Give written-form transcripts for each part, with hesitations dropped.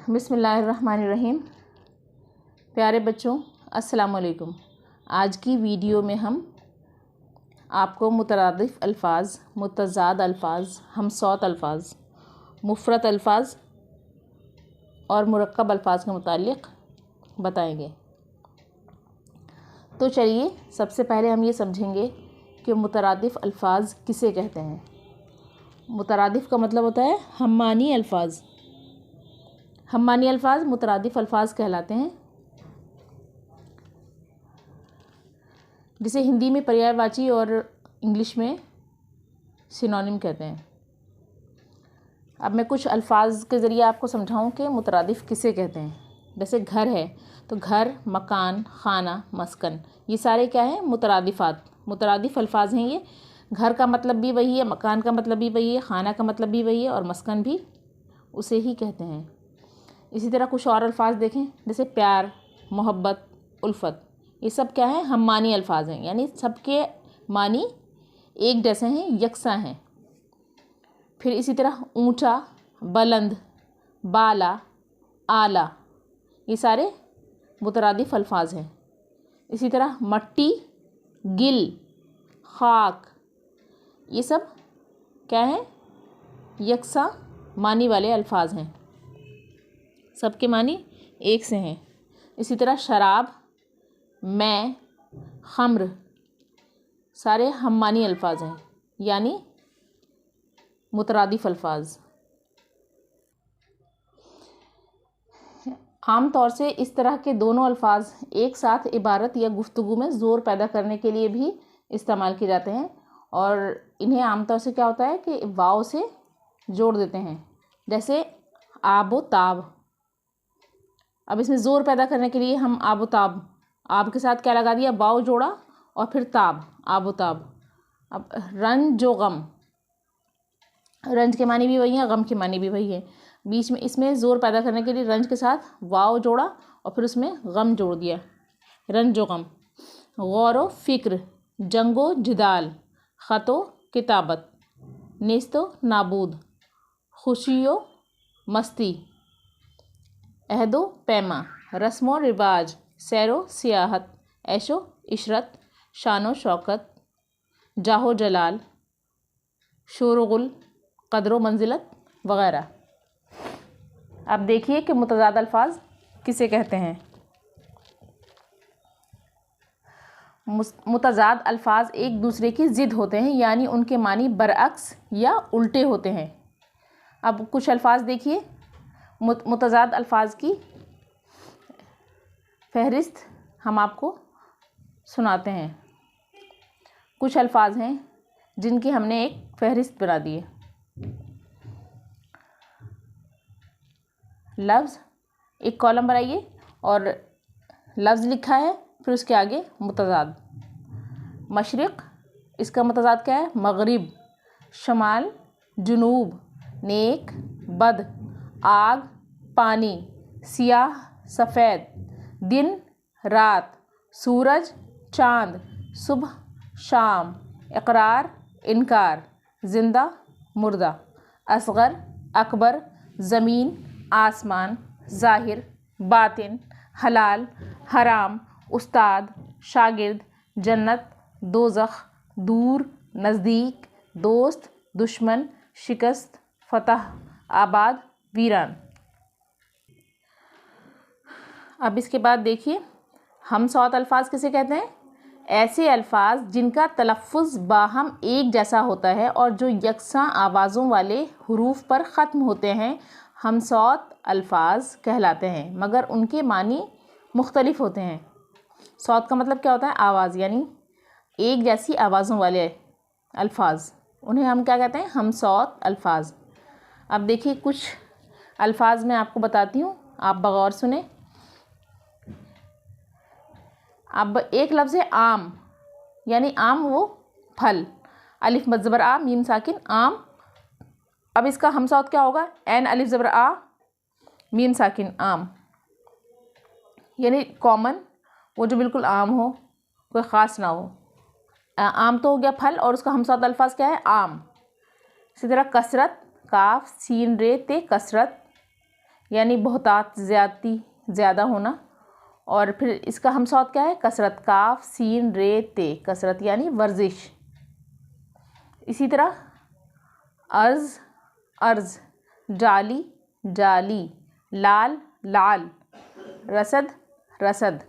बिस्मिल्लाहिर्रहमानिर्रहीम। प्यारे बच्चों, अस्सलाम वालेकुम। आज की वीडियो में हम आपको मुतरादिफ अल्फाज, मुतज़ाद अल्फाज, हमसौत अल्फाज, मुफ़रत अल्फाज और मुरक्कब अल्फाज के मुतालिक बताएंगे। तो चलिए सबसे पहले हम ये समझेंगे कि मुतरादिफ अल्फाज किसे कहते हैं। मुतरादिफ का मतलब होता है हम्मानी अल्फाज। हम्मानी अल्फाज मुतरादिफ अल्फाज कहलाते हैं, जिसे हिंदी में पर्यायवाची और इंग्लिश में सिनोनिम कहते हैं। अब मैं कुछ अल्फाज के ज़रिए आपको समझाऊं कि मुतरादिफ किसे कहते हैं। जैसे घर है तो घर, मकान, खाना, मस्कन, ये सारे क्या हैं? मुतरादिफ़ात, मुतरादिफ अल्फाज हैं। ये घर का मतलब भी वही है, मकान का मतलब भी वही है, खाना का मतलब भी वही है और मस्कन भी उसे ही कहते हैं। इसी तरह कुछ और अल्फाज देखें, जैसे प्यार, मोहब्बत, उल्फत, ये सब क्या है? हम्मानी अल्फाज हैं, यानी सबके मानी एक जैसे हैं, यकसा हैं। फिर इसी तरह ऊंचा, बुलंद, बाला, आला, ये सारे मुतरादिफ अल्फाज हैं। इसी तरह मट्टी, गिल, खाक, ये सब क्या हैं? यकसा मानी वाले अल्फाज हैं, सबके मानी एक से हैं। इसी तरह शराब, मैं, खम्र, सारे हम्मानी अल्फाज हैं, यानी मुतरादिफ अल्फाज। आम तौर से इस तरह के दोनों अल्फाज एक साथ इबारत या गुफ्तगू में ज़ोर पैदा करने के लिए भी इस्तेमाल किए जाते हैं, और इन्हें आमतौर से क्या होता है कि वाव से जोड़ देते हैं, जैसे आबो ताब। अब इसमें ज़ोर पैदा करने के लिए हम आबो ताब, आब के साथ क्या लगा दिया? वाव जोड़ा और फिर ताब, आबो ताब। अब रंज जो गम, रंज के मानी भी वही है, गम के मानी भी वही है। बीच में इसमें ज़ोर पैदा करने के लिए रंज के साथ वाव जोड़ा और फिर उसमें गम जोड़ दिया, रंज जो गम। गौरो फ़िक्र, जंगो जिदाल, ख़तो किताबत, नेस्तो नाबूद, खुशियो मस्ती, अहदो पैमा, रस्मो रिवाज, सैरो सियाहत, ऐशो इशरत, शानो शौकत, जाहो जलाल, शोरगुल, कदरो मंजिलत वगैरह। अब देखिए कि मुतज़ाद अल्फाज किसे कहते हैं। मुतज़ाद अल्फाज एक दूसरे की ज़िद होते हैं, यानी उनके मानी बरअक्स या उल्टे होते हैं। अब कुछ अल्फाज देखिए, मुतज़ाद अल्फाज की फहरिस्त हम आपको सुनाते हैं। कुछ अल्फाज हैं जिनकी हमने एक फहरिस्त बना दी है। लफ्ज़, एक कॉलम बनाइए और लफ्ज़ लिखा है, फिर उसके आगे मुतज़ाद। मशरिक़, इसका मुतज़ाद क्या है? मग़रिब। शमाल, जुनूब, नेक, बद, आग, पानी, सियाह, सफ़ेद, दिन, रात, सूरज, चाँद, सुबह, शाम, इक़रार, इनकार, ज़िंदा, मुर्दा, असग़र, अकबर, ज़मीन, आसमान, ज़ाहिर, बातिन, हलाल, हराम, उस्ताद, शागिर्द, जन्नत, दोज़ख, दूर, नज़दीक, दोस्त, दुश्मन, शिकस्त, फ़तह, आबाद, वीरान। अब इसके बाद देखिए, हमसौत अल्फाज किसे कहते हैं? ऐसे अल्फाज जिनका तलफ़्फ़ुज़ बाहम एक जैसा होता है और जो यकसां आवाज़ों वाले हुरूफ पर ख़त्म होते हैं, हमसौत अल्फाज कहलाते हैं, मगर उनके मानी मुख्तलिफ होते हैं। सौत का मतलब क्या होता है? आवाज़, यानी एक जैसी आवाज़ों वाले अल्फाज, उन्हें हम क्या कहते हैं? हमसौत अल्फाज। अब देखिए कुछ अल्फाज मैं आपको बताती हूँ, आप बगौर सुने। अब एक लफ्ज़ है आम, यानी आम वो फल, अलिफ मद ज़बर आ, मीम साकिन, आम। अब इसका हमसौत क्या होगा? ऐन अलिफ ज़बर आ, मीम साकिन, आम, यानी कॉमन, वो जो बिल्कुल आम हो, कोई ख़ास ना हो। आम तो हो गया फल, और उसका हमसौत अल्फाज क्या है? आम। इसी तरह कसरत, काफ सीन रे ते कसरत, यानी बहुतात, ज़्यादती, ज़्यादा होना। और फिर इसका हमसौत क्या है? कसरत, काफ सीन रे ते, कसरत यानी वर्जिश। इसी तरह अर्ज़, अर्ज़, जाली, जाली, लाल, लाल, रसद, रसद,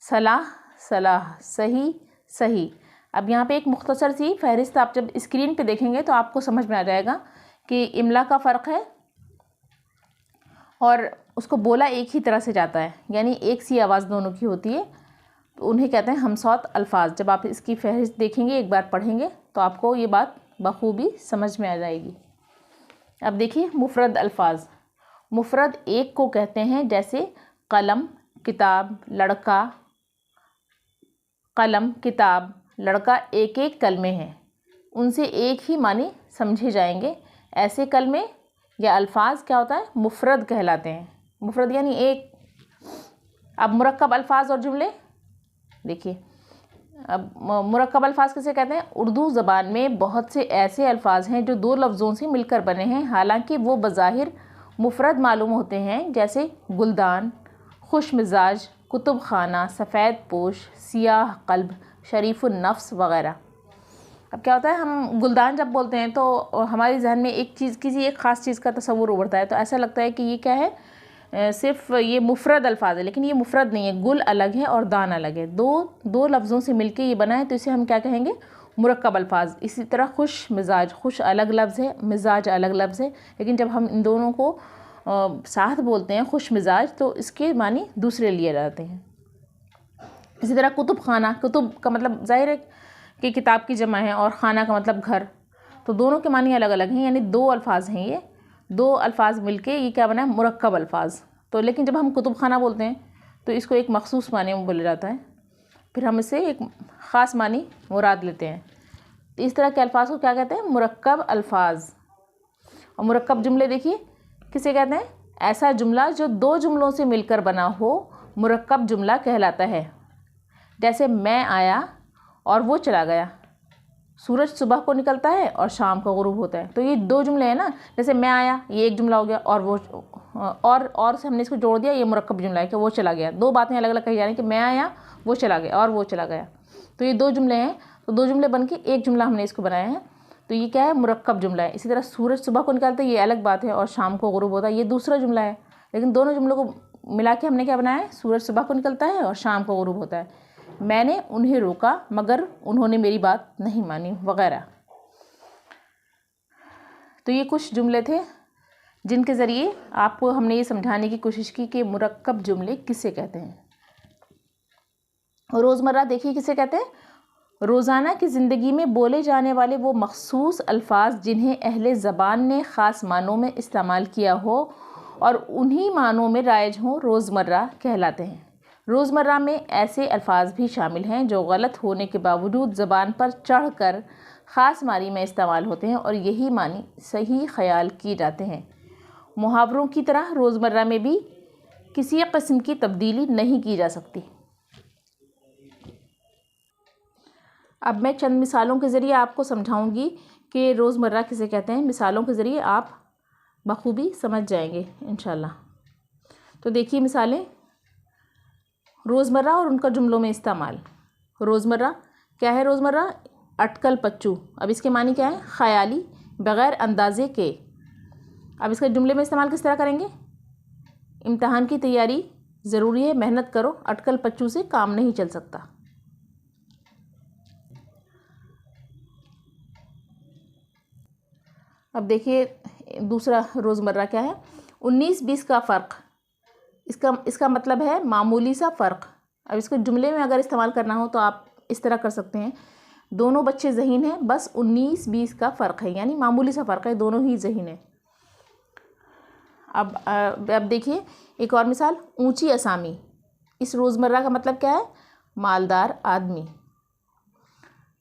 सलाह, सलाह, सही, सही। अब यहाँ पे एक मुख्तसर सी फहरिस्त आप जब स्क्रीन पे देखेंगे तो आपको समझ में आ जाएगा कि इमला का फ़र्क है और उसको बोला एक ही तरह से जाता है, यानी एक सी आवाज़ दोनों की होती है, तो उन्हें कहते हैं हमसौत अल्फाज। जब आप इसकी फहरिस्त देखेंगे, एक बार पढ़ेंगे, तो आपको ये बात बखूबी समझ में आ जाएगी। अब देखिए मुफ़रद अल्फाज। मुफ़रद एक को कहते हैं, जैसे कलम, किताब, लड़का। कलम, किताब, लड़का एक एक कलमे हैं, उनसे एक ही मानी समझे जाएंगे। ऐसे कलमे या अल्फाज क्या होता है? मुफ़रद कहलाते हैं। मुफ़रद यानी एक। अब मुरक्कब अल्फाज और जुमले देखिए। अब मुरक्कब अल्फाज किसे कहते हैं? उर्दू ज़बान में बहुत से ऐसे अल्फाज हैं जो दो लफ्ज़ों से मिलकर बने हैं, हालांकि वो बज़ाहिर मुफ़रद मालूम होते हैं, जैसे गुलदान, खुश मिजाज, कुतुब खाना, सफ़ेद पोश, सियाह क़ल्ब, शरीफ़ुन नफ्स वग़ैरह। अब क्या होता है, हम गुलदान जब बोलते हैं तो हमारे जहन में एक चीज़, किसी एक ख़ास चीज़ का तसव्वुर उभरता है, तो ऐसा लगता है कि ये क्या है, सिर्फ़ ये मुफ़रद अल्फाज है, लेकिन ये मुफ़रद नहीं है। गुल अलग है और दान अलग है, दो लफ्ज़ों से मिलके ये बना है, तो इसे हम क्या कहेंगे? मुरक्कब अल्फाज। इसी तरह खुश मिजाज, खुश अलग लफ्ज़ है, मिजाज अलग लफ्ज़ है, लेकिन जब हम इन दोनों को साथ बोलते हैं खुश मिजाज, तो इसके मानी दूसरे लिए जाते हैं। इसी तरह कुतुब खाना, कुतुब का मतलब ज़ाहिर है कि किताब की जमा है, और खाना का मतलब घर, तो दोनों के मानी अलग अलग हैं, यानी दो अल्फाज हैं, ये दो अल्फाज मिलके ये क्या बना है? मुरक्कब अल्फाज। तो लेकिन जब हम कुतुब खाना बोलते हैं तो इसको एक मखसूस मानी में बोला जाता है, फिर हम इसे एक ख़ास मानी मुराद लेते हैं। तो इस तरह के अल्फाज को क्या कहते हैं? मुरक्कब अल्फाज। और मुरक्कब जुमले देखिए किसे कहते हैं? ऐसा जुमला जो दो जुमलों से मिलकर बना हो, मुरक्कब जुमला कहलाता है। जैसे मैं आया और वो चला गया, सूरज सुबह को निकलता है और शाम को गुरूब होता है, तो ये दो जुमले हैं ना। जैसे मैं आया, ये एक जुमला हो गया, और वो और से हमने इसको जोड़ दिया, ये मुरक्कब जुमला है कि वो चला गया। दो बातें अलग अलग कही जा रही हैं कि मैं आया, वो चला गया, और वो चला गया, तो ये दो जुमले हैं, तो दो जुमले बन के एक जुमला हमने इसको बनाया है, तो ये क्या है? मुरक्कब जुमला है। इसी तरह सूरज सुबह को निकलता है, ये अलग बात है, और शाम को गुरूब होता है, ये दूसरा जुमला है, लेकिन दोनों जुमलों को मिला के हमने क्या बनाया है? सूरज सुबह को निकलता है और शाम को गुरूब होता है। मैंने उन्हें रोका मगर उन्होंने मेरी बात नहीं मानी, वगैरह। तो ये कुछ जुमले थे जिनके ज़रिए आपको हमने ये समझाने की कोशिश की कि मुरक्कब जुमले किसे कहते हैं। रोज़मर्रा देखिए किसे कहते हैं? रोज़ाना की ज़िंदगी में बोले जाने वाले वो मखसूस अल्फाज जिन्हें अहले ज़बान ने ख़ास मानों में इस्तेमाल किया हो और उन्हीं मानों में राइज हों, रोज़मर्रा कहलाते हैं। रोज़मर्रा में ऐसे अल्फाज भी शामिल हैं जो गलत होने के बावजूद ज़बान पर चढ़कर ख़ास मानी में इस्तेमाल होते हैं और यही मानी सही ख्याल किए जाते हैं। मुहावरों की तरह रोज़मर्रा में भी किसी किस्म की तब्दीली नहीं की जा सकती। अब मैं चंद मिसालों के ज़रिए आपको समझाऊंगी कि रोज़मर्रा किसे कहते हैं। मिसालों के ज़रिए आप बखूबी समझ जाएंगे इंशाल्लाह। तो देखिए मिसालें, रोज़मर्रा और उनका जुमलों में इस्तेमाल। रोज़मर्रा क्या है? रोज़मर्रा अटकल पच्चू। अब इसके मानी क्या है? ख़याली, बग़ैर अंदाज़े के। अब इसके जुमले में इस्तेमाल किस तरह करेंगे? इम्तिहान की तैयारी ज़रूरी है, मेहनत करो, अटकल पच्चू से काम नहीं चल सकता। अब देखिए दूसरा रोज़मर्रा क्या है? 19-20 का फ़र्क। इसका मतलब है मामूली सा फ़र्क। अब इसको जुमले में अगर इस्तेमाल करना हो तो आप इस तरह कर सकते हैं, दोनों बच्चे ज़हीन हैं, बस 19-20 का फ़र्क है, यानी मामूली सा फ़र्क है, दोनों ही ज़हीन हैं। अब देखिए एक और मिसाल, ऊंची असामी। इस रोज़मर्रा का मतलब क्या है? मालदार आदमी।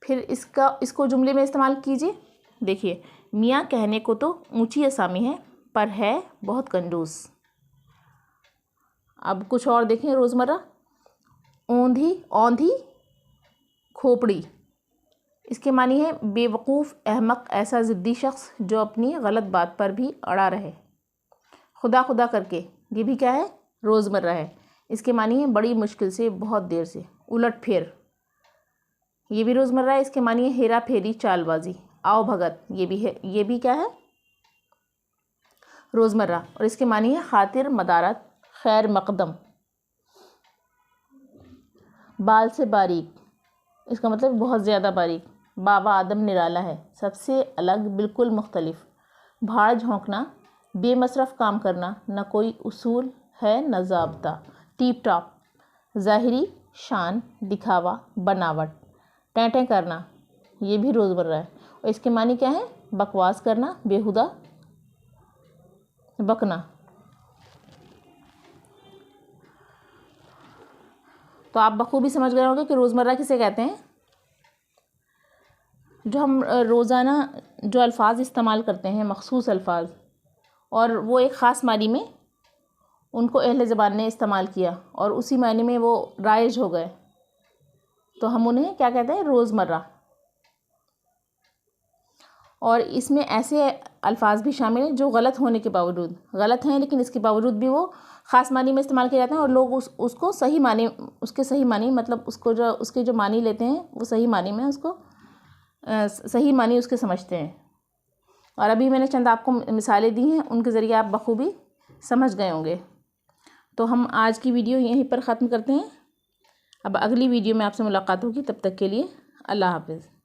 फिर इसको जुमले में इस्तेमाल कीजिए। देखिए, मियाँ कहने को तो ऊंची असामी है पर है बहुत कंजूस। अब कुछ और देखें रोज़मर्रा, औंधी खोपड़ी। इसके मानी है बेवकूफ़, अहमक, ऐसा ज़िद्दी शख्स जो अपनी गलत बात पर भी अड़ा रहे। खुदा खुदा करके, ये भी क्या है, रोज़मर्रा है। इसके मानी है बड़ी मुश्किल से, बहुत देर से, उलट फेर, ये भी रोज़मर्रा है। इसके मानी है हेरा फेरी, चालबाजी, आओ भगत, ये भी है, ये भी क्या है, रोज़मर्रा। और इसके मानी है खातिर, मदारत, खैर मकदम। बाल से बारीक, इसका मतलब बहुत ज़्यादा बारीक। बाबा आदम निराला है, सबसे अलग, बिल्कुल मुख्तलिफ। भाड़ झोंकना, बेमसरफ काम करना, न कोई उसूल है न ज़ाब्ता। टीप टॉप, ज़ाहिरी, शान, दिखावा, बनावट। टें करना, ये भी रोज़मर्रा है। और इसके मानी क्या है, बकवास करना, बेहुदा, बकना। तो आप बखूबी समझ गए होंगे कि रोज़मर्रा किसे कहते हैं। जो हम रोज़ाना जो अल्फाज इस्तेमाल करते हैं, मखसूस अल्फाज, और वो एक ख़ास मानी में उनको अहले ज़बान ने इस्तेमाल किया और उसी मानी में वो राइज हो गए, तो हम उन्हें क्या कहते हैं, रोज़मर्रा। और इसमें ऐसे अल्फाज भी शामिल हैं जो गलत होने के बावजूद, गलत हैं लेकिन इसके बावजूद भी वो ख़ास मानी में इस्तेमाल किए जाते हैं और लोग उसको सही मानी, उसके सही मानी, मतलब उसके जो मानी लेते हैं वो सही मानी में उसको सही मानी उसके समझते हैं। और अभी मैंने चंद आपको मिसालें दी हैं, उनके ज़रिए आप बखूबी समझ गए होंगे। तो हम आज की वीडियो यहीं पर ख़त्म करते हैं। अब अगली वीडियो में आपसे मुलाकात होगी, तब तक के लिए अल्लाह हाफ़िज़।